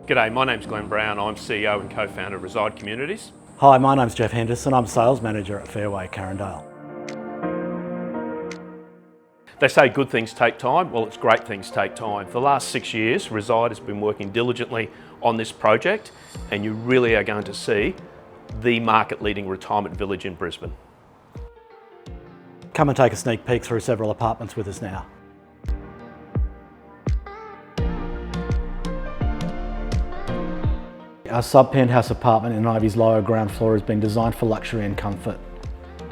G'day, my name's Glen Brown. I'm CEO and co-founder of Reside Communities. Hi, my name's Geoff Henderson. I'm Sales Manager at Fairway Carindale. They say good things take time. Well, it's great things take time. For the last 6 years, Reside has been working diligently on this project, and you really are going to see the market-leading retirement village in Brisbane. Come and take a sneak peek through several apartments with us now. Our sub-penthouse apartment in Ivy's lower ground floor has been designed for luxury and comfort.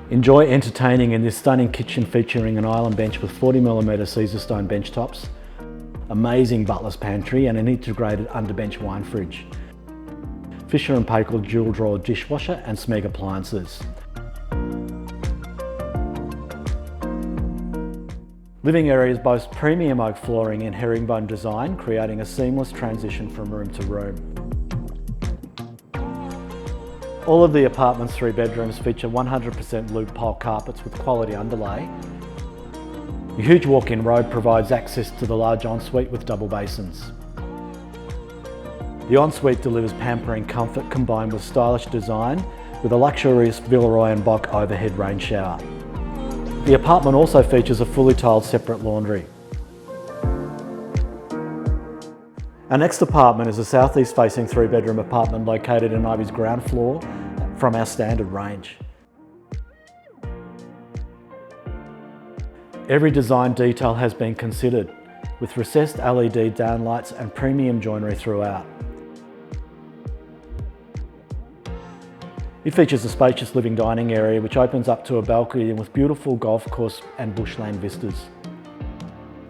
Enjoy entertaining in this stunning kitchen featuring an island bench with 40mm Caesar stone bench tops, amazing butler's pantry and an integrated underbench wine fridge, Fisher & Paykel dual drawer dishwasher and Smeg appliances. Living areas boast premium oak flooring and herringbone design, creating a seamless transition from room to room. All of the apartment's 3 bedrooms feature 100% loop pole carpets with quality underlay. A huge walk-in robe provides access to the large ensuite with double basins. The ensuite delivers pampering comfort combined with stylish design with a luxurious Villeroy and Boch overhead rain shower. The apartment also features a fully tiled separate laundry. Our next apartment is a southeast facing 3-bedroom apartment located in Ivy's ground floor from our standard range. Every design detail has been considered, with recessed LED downlights and premium joinery throughout. It features a spacious living dining area which opens up to a balcony with beautiful golf course and bushland vistas.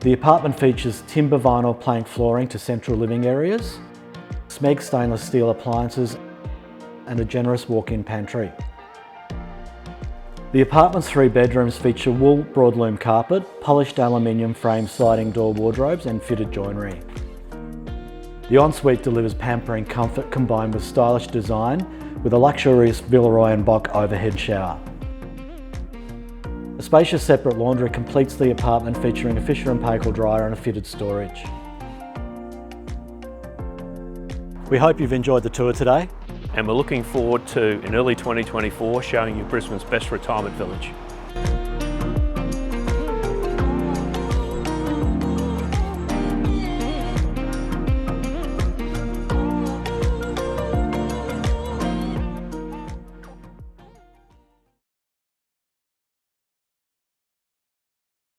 The apartment features timber vinyl plank flooring to central living areas, Smeg stainless steel appliances and a generous walk-in pantry. The apartment's 3 bedrooms feature wool broadloom carpet, polished aluminium frame sliding door wardrobes and fitted joinery. The ensuite delivers pampering comfort combined with stylish design with a luxurious Villeroy and Boch overhead shower. A spacious separate laundry completes the apartment featuring a Fisher & Paykel dryer and a fitted storage. We hope you've enjoyed the tour today. And we're looking forward to, in early 2024, showing you Brisbane's best retirement village.